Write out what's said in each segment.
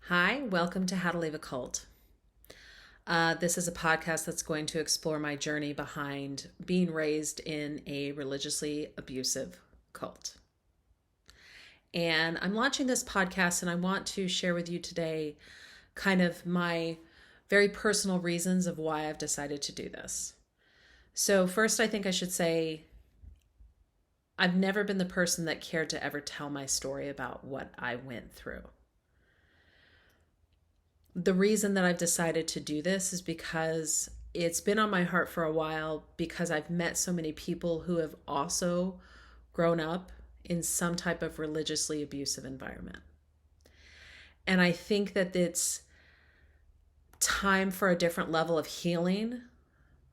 Hi, welcome to How to Leave a Cult. This is a podcast that's going to explore my journey behind being raised in a religiously abusive cult. And I'm launching this podcast and I want to share with you today kind of my very personal reasons of why I've decided to do this. So, first, I think I should say I've never been the person that cared to ever tell my story about what I went through. The reason that I've decided to do this is because it's been on my heart for a while, because I've met so many people who have also grown up in some type of religiously abusive environment. And I think that it's time for a different level of healing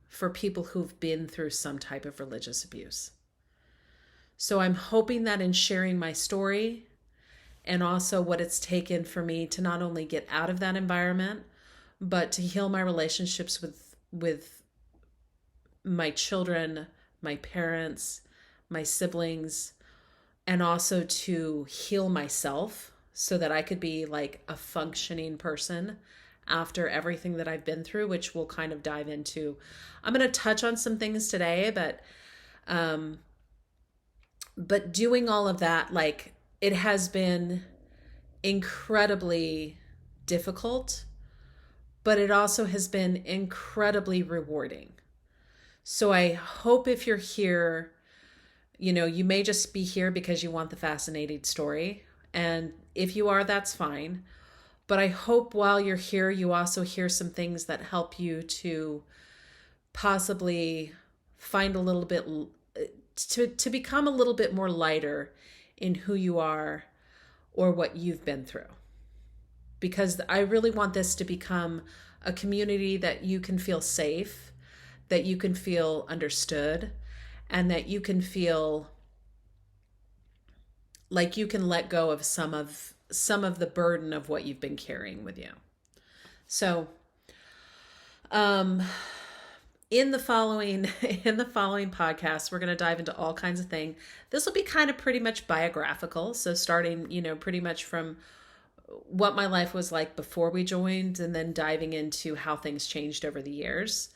for people who've been through some type of religious abuse. So I'm hoping that in sharing my story and also what it's taken for me to not only get out of that environment, but to heal my relationships with my children, my parents, my siblings, and also to heal myself so that I could be like a functioning person after everything that I've been through, which we'll kind of dive into. I'm going to touch on some things today, but doing all of that, like, it has been incredibly difficult, but it also has been incredibly rewarding. So I hope if you're here, you may just be here because you want the fascinating story. And if you are, that's fine. But I hope while you're here, you also hear some things that help you to possibly find a little bit, to become a little bit more lighter in who you are or what you've been through. Because I really want this to become a community that you can feel safe, that you can feel understood, and that you can feel like you can let go of some of the burden of what you've been carrying with you. So, in the following podcast, we're going to dive into all kinds of things. This will be kind of pretty much biographical. So starting, pretty much from what my life was like before we joined, and then diving into how things changed over the years.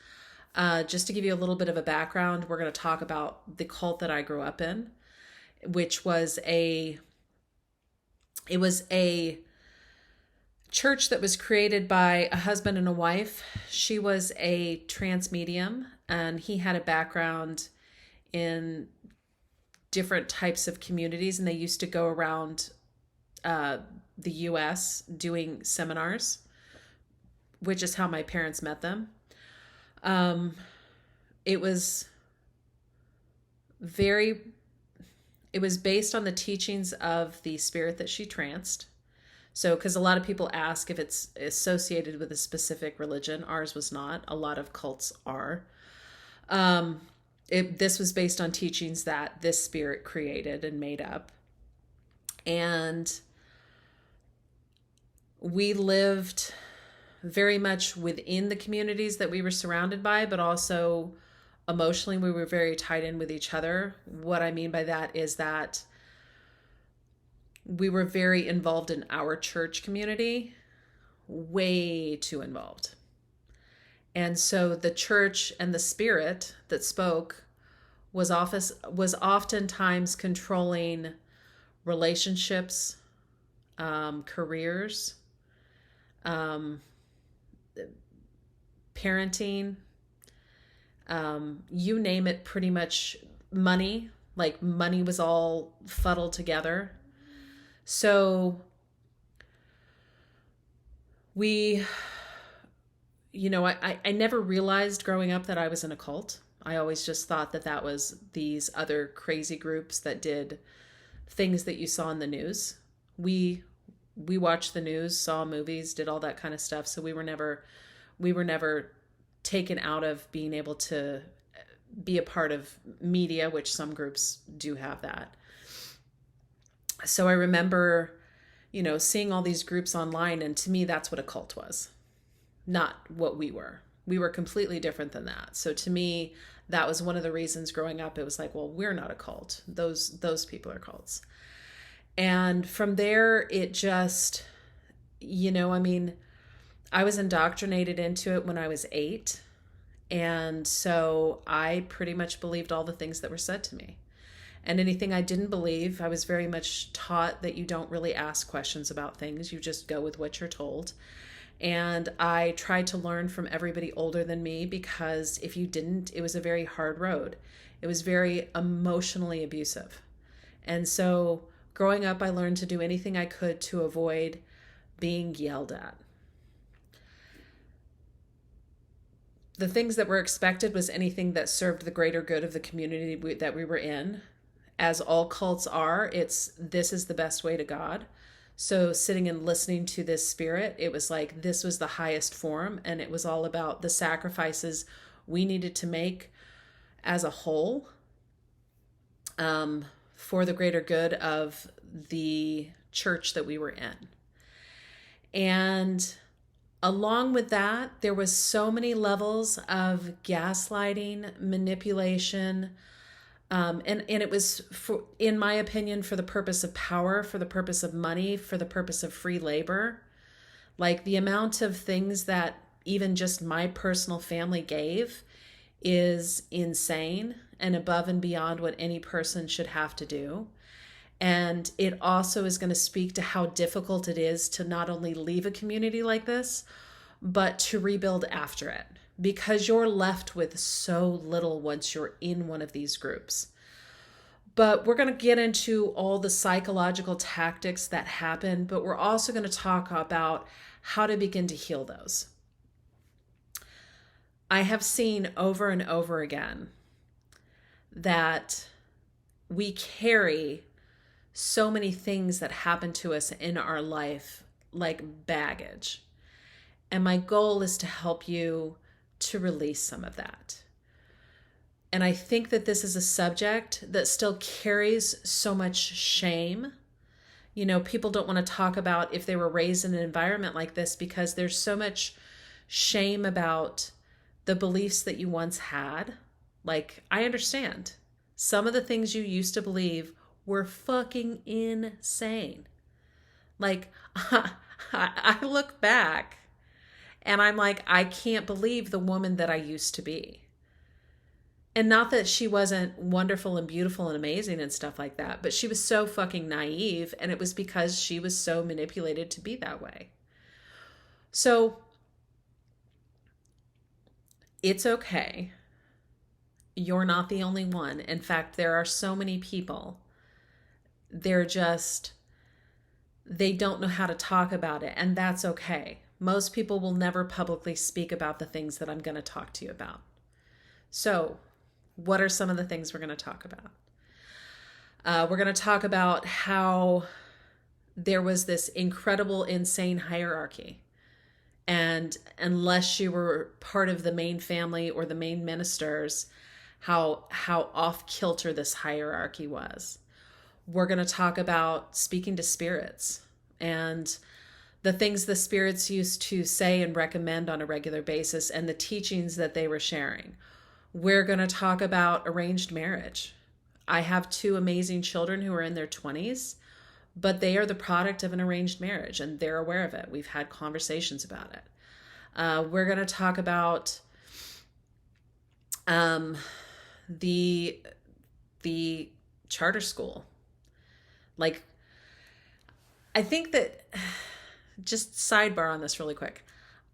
Just to give you a little bit of a background, we're going to talk about the cult that I grew up in, which was a church that was created by a husband and a wife. She was a trance medium, and he had a background in different types of communities, and they used to go around the US doing seminars, which is how my parents met them. It was based on the teachings of the spirit that she tranced. So, because a lot of people ask if it's associated with a specific religion, ours was not. A lot of cults are. This was based on teachings that this spirit created and made up. And we lived very much within the communities that we were surrounded by, but also emotionally, we were very tied in with each other. What I mean by that is that we were very involved in our church community, way too involved. And so the church and the spirit that spoke was oftentimes controlling relationships, careers, parenting, you name it, pretty much money. Like, money was all fuddled together. So I never realized growing up that I was in a cult. I always just thought that was these other crazy groups that did things that you saw in the news. We watched the news, saw movies, did all that kind of stuff. So we were never taken out of being able to be a part of media, which some groups do have that. So I remember, seeing all these groups online, and to me, that's what a cult was, not what we were. We were completely different than that. So to me, that was one of the reasons growing up. It was like, well, we're not a cult. Those people are cults. And from there, it just I mean, I was indoctrinated into it when I was 8. And so I pretty much believed all the things that were said to me. And anything I didn't believe, I was very much taught that you don't really ask questions about things. You just go with what you're told. And I tried to learn from everybody older than me, because if you didn't, it was a very hard road. It was very emotionally abusive. And so growing up, I learned to do anything I could to avoid being yelled at. The things that were expected was anything that served the greater good of the community that we were in. As all cults are, this is the best way to God. So sitting and listening to this spirit, it was like this was the highest form, and it was all about the sacrifices we needed to make as a whole, for the greater good of the church that we were in. And along with that, there was so many levels of gaslighting, manipulation, and it was, in my opinion, for the purpose of power, for the purpose of money, for the purpose of free labor. Like the amount of things that even just my personal family gave is insane and above and beyond what any person should have to do. And it also is going to speak to how difficult it is to not only leave a community like this, but to rebuild after it, because you're left with so little once you're in one of these groups. But we're going to get into all the psychological tactics that happen, but we're also going to talk about how to begin to heal those. I have seen over and over again that we carry so many things that happen to us in our life like baggage. And my goal is to help you to release some of that. And I think that this is a subject that still carries so much shame. People don't want to talk about if they were raised in an environment like this, because there's so much shame about the beliefs that you once had. Like, I understand some of the things you used to believe were fucking insane. Like, I look back and I'm like, I can't believe the woman that I used to be. And not that she wasn't wonderful and beautiful and amazing and stuff like that, but she was so fucking naive, and it was because she was so manipulated to be that way. So it's okay. You're not the only one. In fact, there are so many people. They don't know how to talk about it, and that's okay. Most people will never publicly speak about the things that I'm going to talk to you about. So, what are some of the things we're going to talk about? We're going to talk about how there was this incredible, insane hierarchy. And unless you were part of the main family or the main ministers, how off kilter this hierarchy was. We're going to talk about speaking to spirits and the things the spirits used to say and recommend on a regular basis, and the teachings that they were sharing. We're going to talk about arranged marriage. I have 2 amazing children who are in their 20s, but they are the product of an arranged marriage, and they're aware of it. We've had conversations about it. We're going to talk about the charter school. Like, I think that, just sidebar on this really quick,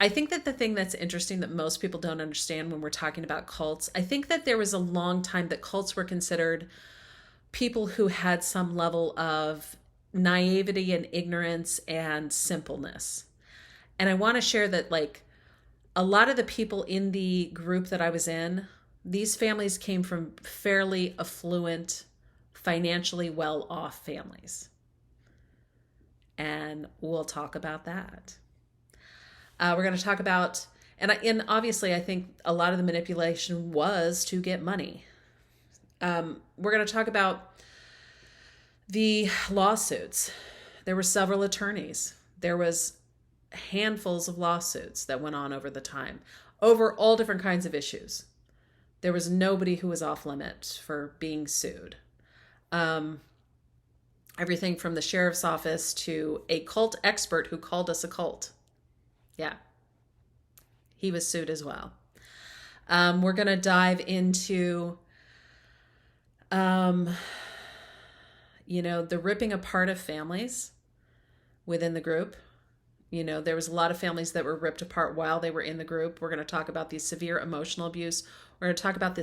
I think that the thing that's interesting that most people don't understand when we're talking about cults, I think that there was a long time that cults were considered people who had some level of naivety and ignorance and simpleness. And I want to share that, like, a lot of the people in the group that I was in, these families came from fairly affluent, financially well-off families. And we'll talk about that. We're going to talk about, and obviously I think a lot of the manipulation was to get money. We're going to talk about the lawsuits. There were several attorneys. There was handfuls of lawsuits that went on over the time, over all different kinds of issues. There was nobody who was off limits for being sued. Everything from the sheriff's office to a cult expert who called us a cult. Yeah, he was sued as well. We're going to dive into, um, the ripping apart of families within the group. There was a lot of families that were ripped apart while they were in the group. We're going to talk about the severe emotional abuse. We're going to talk about the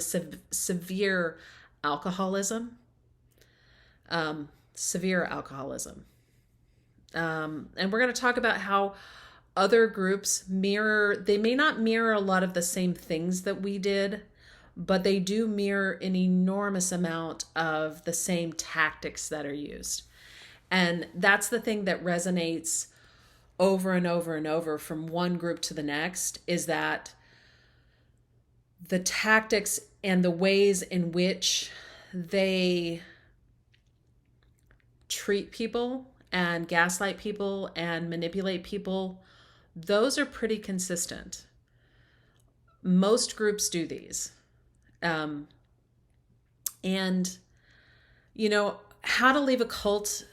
severe alcoholism. Severe alcoholism. And we're going to talk about how other groups they may not mirror a lot of the same things that we did, but they do mirror an enormous amount of the same tactics that are used. And that's the thing that resonates over and over and over from one group to the next, is that the tactics and the ways in which they treat people and gaslight people and manipulate people, those are pretty consistent. Most groups do these. And, how to leave a cult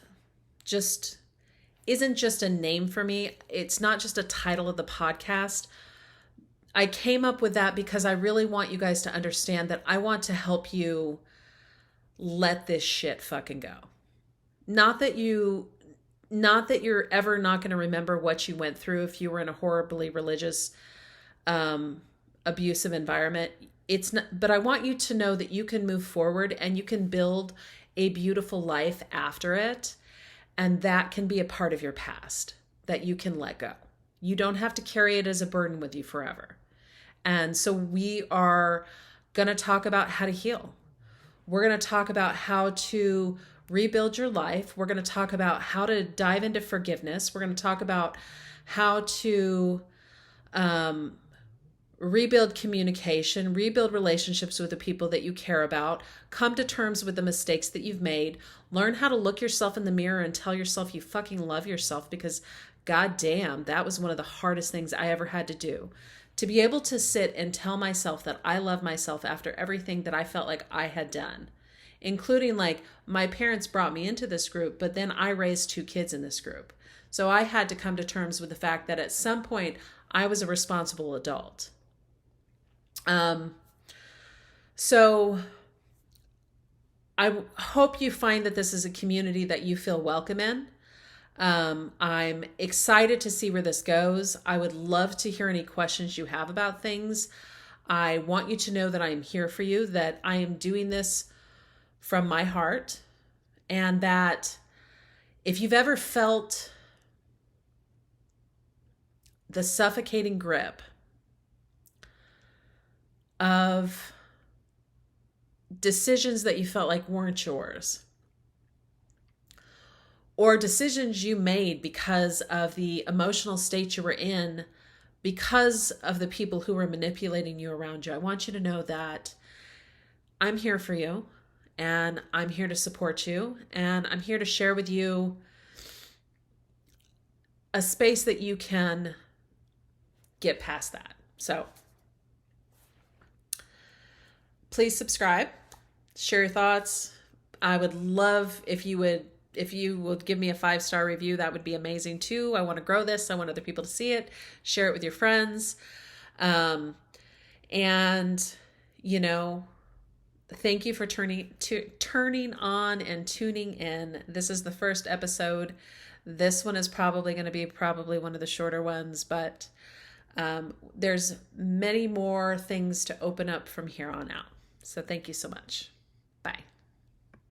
isn't just a name for me. It's not just a title of the podcast. I came up with that because I really want you guys to understand that I want to help you let this shit fucking go. Not that you're ever not going to remember what you went through if you were in a horribly religious, abusive environment. It's not, but I want you to know that you can move forward and you can build a beautiful life after it. And that can be a part of your past that you can let go. You don't have to carry it as a burden with you forever. And so we are going to talk about how to heal. We're going to talk about how to rebuild your life. We're going to talk about how to dive into forgiveness. We're going to talk about how to rebuild communication, rebuild relationships with the people that you care about, come to terms with the mistakes that you've made, learn how to look yourself in the mirror and tell yourself you fucking love yourself, because goddamn, that was one of the hardest things I ever had to do. To be able to sit and tell myself that I love myself after everything that I felt like I had done, including like my parents brought me into this group, but then I raised 2 kids in this group. So I had to come to terms with the fact that at some point I was a responsible adult. So I hope you find that this is a community that you feel welcome in. I'm excited to see where this goes. I would love to hear any questions you have about things. I want you to know that I am here for you, that I am doing this from my heart, and that if you've ever felt the suffocating grip of decisions that you felt like weren't yours, or decisions you made because of the emotional state you were in, because of the people who were manipulating you around you, I want you to know that I'm here for you, and I'm here to support you, and I'm here to share with you a space that you can get past that. So please subscribe, share your thoughts. I would love if you would give me a 5-star review. That would be amazing too. I want to grow this. I want other people to see it. Share it with your friends. And thank you for turning on and tuning in. This is the first episode. This one is probably going to be one of the shorter ones, but there's many more things to open up from here on out. So thank you so much. Bye.